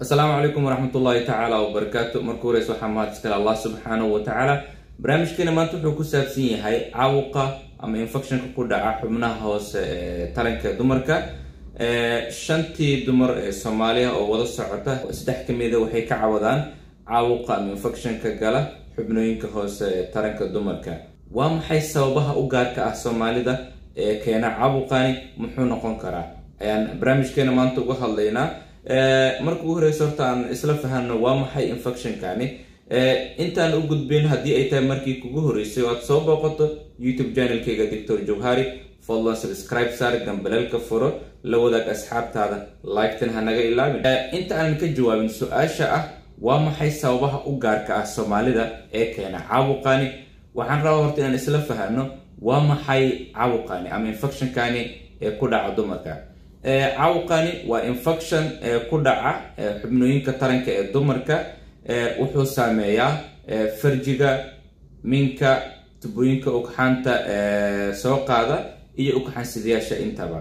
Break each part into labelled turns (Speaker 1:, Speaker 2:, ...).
Speaker 1: السلام عليكم ورحمة الله تعالى وبركاته. مركوريس وحماد اسكال الله سبحانه وتعالى. برامج كنا ما نتوحو كسابسين هاي عوقة أما إنفكشن كودا حبناها هوس تلنك دمركا شنتي دمر سوماليا أو وضع السعودة سدح كميدة وحي كعوضان عوقة أما إنفكشن كجلا حبنوين كهوس تلنك دمركا وام حي سوابها أوجارك السومالي ده كينا عوقاني محونا قنكرا يعني برامج كنا ما نتوحو هاللينا marka ugu horeyso horta aan isla fahanno waa maxay infection kaani intaan u gudbin hadii ay tahay markii kugu horeysay waad soo booqato YouTube channel-kayga Dr. Jawhari fadlan subscribe saar gambalelka furo la wadaag asxaabtaada like-tan hanaga ilaawin inta aan ka jawaabin su'aasha ah waa maxay sababaha u gaarka ah Soomaalida ee keena caabuqani waxaan rabaa horta inaan isla fahanno waa maxay caabuqani ama infection kaani ee ku dhaca dumarka عوقاني وإنفكشن كودعة حبنوين كترنك الدمركا وحو سامية فرجيغا منكا تبوينكا أكحانتا سوق هذا إيا أكحان سيدياشا انتبا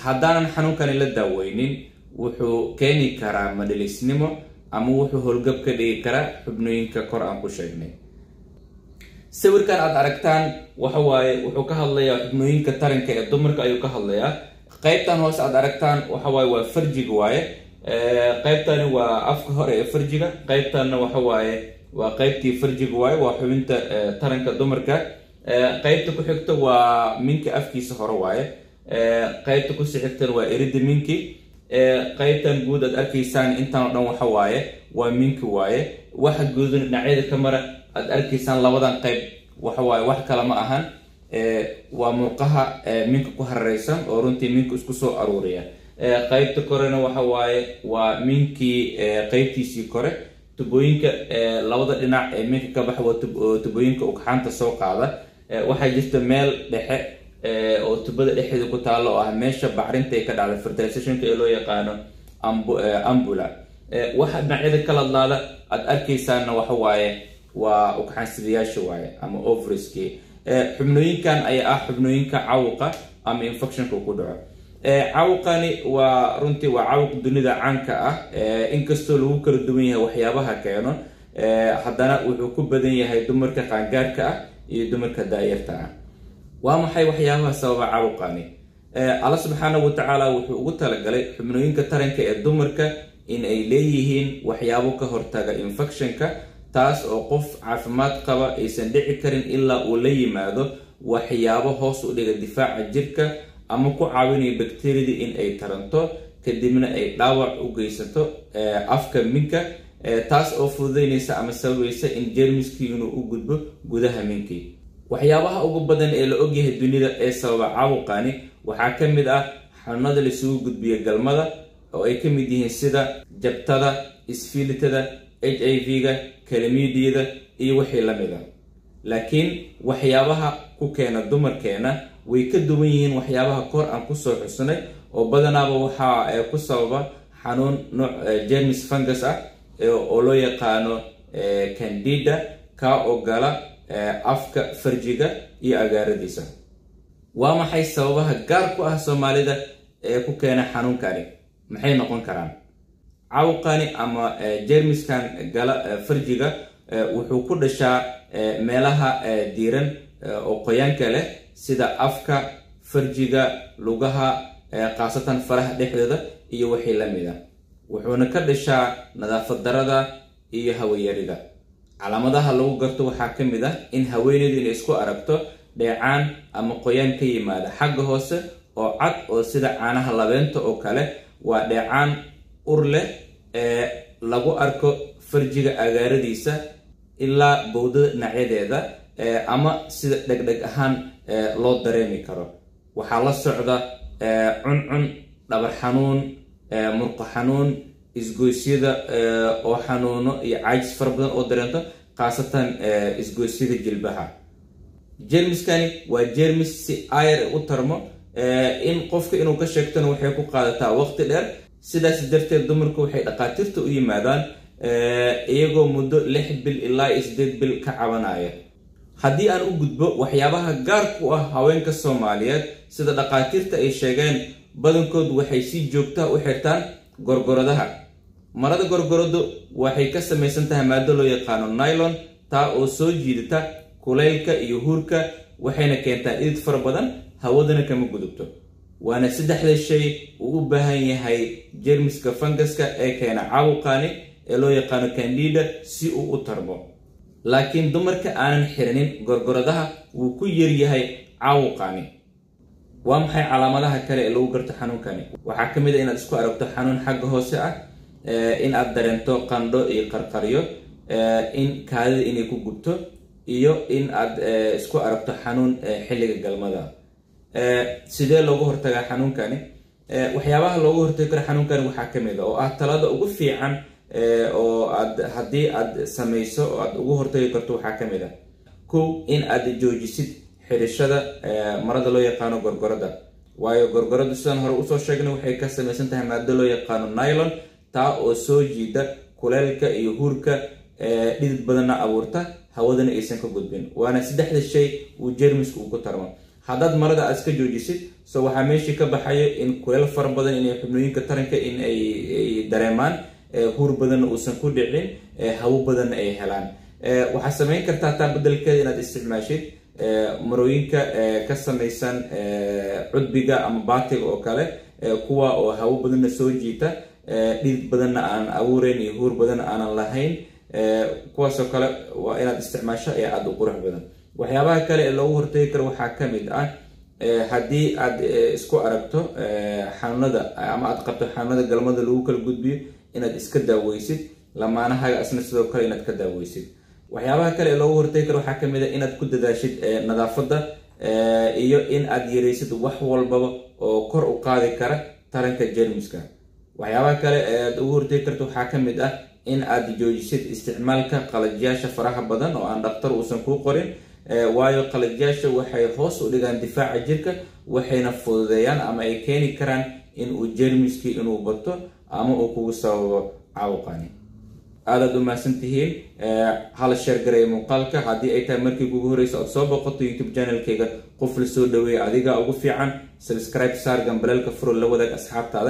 Speaker 1: هدانا نحنو كان للدوينين وحو كيني كرا مدلسنمو أمو وحو هلقب كدي كرا حبنوين كقرآن كشيغني سوير كان عد عركتان وحو كهالليا حبنوين كترنك الدمركا أيو كهالليا qaybtan hoos aad aragtaan waxa way waa farjiga waaye qaybtani waa afka hore ee farjiga qaybtana waxa waaye waa qaybtii farjiga waaye waa xubinta taranka dumarka qaybta ku xigta waa minka afkiisa hore waaye qaybta ku xigtana waa erida minki qaybtan guud aad arkaysaan intaan dhan waxa waaye waa minki waaye waxa guud dhinacyada kamera aad arkaysaan labadan qayb waxa waaye wax kala ma ahan waa murqaha minka ku hareysan oo runtii minka isku soo aruuriya qaybta korena waxa waaye waa minkii qaybtiisii kore tubooyinka labada dhinac ee minka ka baxa waa tubooyinka ugxaanta soo qaada waxaa jirta meel dhexe oo tubada dhexdeeda ku taalo oo ah meesha bacrinta ay ka dhacda fertilizationka ee loo yaqaano ambula waxa dhinacyada kala laala aad arkaysaana waxa waaye waa ugxaan sidayaasha waaye ama ovarieskii xubnooyinkan ayaa ah xubnooyinka cawqa ama infectionka ku dhaco cawqani waa runtii waa cawq dunida caanka ah inkastoo lagu kala duwan yahay waxyaabaha keeno haddana wuxuu ku badan yahay dumarka qaangaarka ah iyo dumarka daayarta ah waa maxay waxyaabaha sababa cawqani Allah subhanahu wa ta'ala wuxuu ugu talagalay xubnooyinka taranka ee dumarka in ay leeyihiin waxyaabo ka hortaga infectionka taas oo qof caafimaad qaba aysan dhici karin ilaa uu la yimaado waxyaabo hoos u dhiga difaaca jirka ama ku caawinaya bakteeriyada in ay taranto kadibna ay dhaawac u geysato afka minka taas oo fududeynaysa ama sababaysa in jeermiskii inuu u gudbo gudaha minkii waxyaabaha ugu badan ee la ogyahay dunida ee sababa caabuqani waxaa ka mid ah xanuunada la isugu gudbiyo galmada oo ay ka mid yihiin sida jabtada isfiilitada HIV-ga kalamidiyada iyo wixii la mid ah laakiin waxyaabaha ku keena dumarkeena way ka duwan yihiin waxyaabaha kor aan ku soo xusnay oo badanaaba waxa ay ku sababa xanuun nooc germis fungus ah oo loo yaqaano candida ka oo gala afka farjiga iyo agaaradiisa waa maxay sababaha gaar ku ah Soomaalida ee ku keena xanuunkani maxay noqon karaan cawqani ama jeermiskan gala farjiga wuxuu ku dhashaa meelaha diiran oo qoyaanka leh sida afka farjiga lugaha qaasatan faraha dhexdooda iyo wixii la mid ah wuxuuna ka dhashaa nadaafad darada iyo hawayarida calaamadaha lagu garto waxaa ka mid ah in haweeneydu inay isku aragto dheecaan ama qoyaan ka yimaada xagga hoose oo cad oo sida caanaha labeenta oo kale waa dheecaan ur leh lagu arko farjiga agaaradiisa ilaa bowdada dhinacyadeeda ama sida dhegdheg ahaan loo dareemi karo waxaa la socda cuncun dhabar xanuun murqo xanuun isgoysyada oo xanuuno iyo caajis fara badan oo dareento qaasatan isgoysyada jilbaha jeermiskani waa jeermis si ayr u tarmo in qofka inuu ka sheegtana waxay ku qaadataa waqti dheer sidaas darteed dumarku waxay dhaqaatiirta u yimaadaan iyagoo muddo 6 bil ilaa 8 bil ka cabanaya haddii aan u gudbo waxyaabaha gaar ku ah haweenka Soomaaliyeed sida dhaqaatiirta ay sheegeen badankood waxay si joogto u xirtaan gorgoradaha. Marada gorgoradu waxay ka samaysan tahay maado loo yaqaano nylon taa oo soo jiidata kulaylka iyo huurka waxayna keentaa dhidid fara badan hawadana kama gudubto. waana saddexda shay uu u baahan yahay jeermiska funguska ee keena caabuqani ee loo yaqaano candida si uu u tarmo. laakiin dumarka aanan xirinin gorgoradaha wuu ku yar yahay caabuqani. waa maxay calaamadaha kale ee lagu garto xanuunkani? waxaa ka mid ah inaad isku aragto xanuun xagga hoose ah, in aad dareento qandho iyo qarqaryo, in kaadida inay ku gubto, iyo in aad isku aragto xanuun xilliga galmada. sidee looga hortagaa xanuunkani? waxyaabaha looga hortagi karo xanuunkani waxaa ka mid ah oo ah talada ugu fiican oo aad haddii aad samayso oo aad ugu hortagi karto waxaa ka mid ah kow in aad joojisid xidhashada marada loo yaqaano gorgorada. waayo gorgoradu sidaan hore usoo sheegnay waxay ka samaysan tahay maado loo yaqaano nylon taa oo soo jiida kuleelka iyo huurka, dhidid badanna abuurta hawadana aysan ka gudbin. waana saddexda shay uu jeermisku uu ku tarmo. haddaad marada aad iska joojisid waxaa meeshii ka baxayo in kuleel fara badan inay xubnooyinka taranka in ay dareemaan, huur badanna uusan ku dhicin, hawo badanna ay helaan. waxaa samayn kartaa taa bedelkeeda inaad isticmaashid marooyinka ka samaysan cudbiga ama baatiga oo kale, kuwa oo hawo badanna soo jiita, dhidid badanna aan abuureyn iyo huur badanna aanan lahayn. kuwaasoo kale waa inaad isticmaasho ee aada u qurux badan. waxyaabaha kale ee loogu hortagi karo waxaa ka mid ah haddii aad isku aragto xanuunada ama aad qabto xanuunada galmada lagu kala gudbiyo inaad iska daaweysid, lamaanahaga asna sidoo kale inaad ka daaweysid. waxyaabaha kale ee loogu hortagi karo waxaa ka mid ah inaad ku dadaashid nadaafadda iyo in aad yareysid wax walbaba oo kor u qaadi kara taranka jeermiska. waxyaabaha kale ee aad ugu hortagi karto waxaa ka mid ah in aad joojisid isticmaalka qalajiyaasha faraha badan oo aan dhakhtar uusan kuu qorin, waayo qalajiyaasha waxay hoos u dhigaan difaaca jirka, waxayna fududeeyaan ama ay keeni karaan in uu jeermiskii inuu bato ama uu kugu sababo caabuqani. aadaad u mahadsantihiin. hala sheer gareeya muuqaalka haddii ay tahay markii kugu horeysa ood soo boqoto youtube channelkayga qof la soo dhaweeya adiga ugu fiican. subscribe saar, gambaleelka furo, la wadaag asxaabtaada.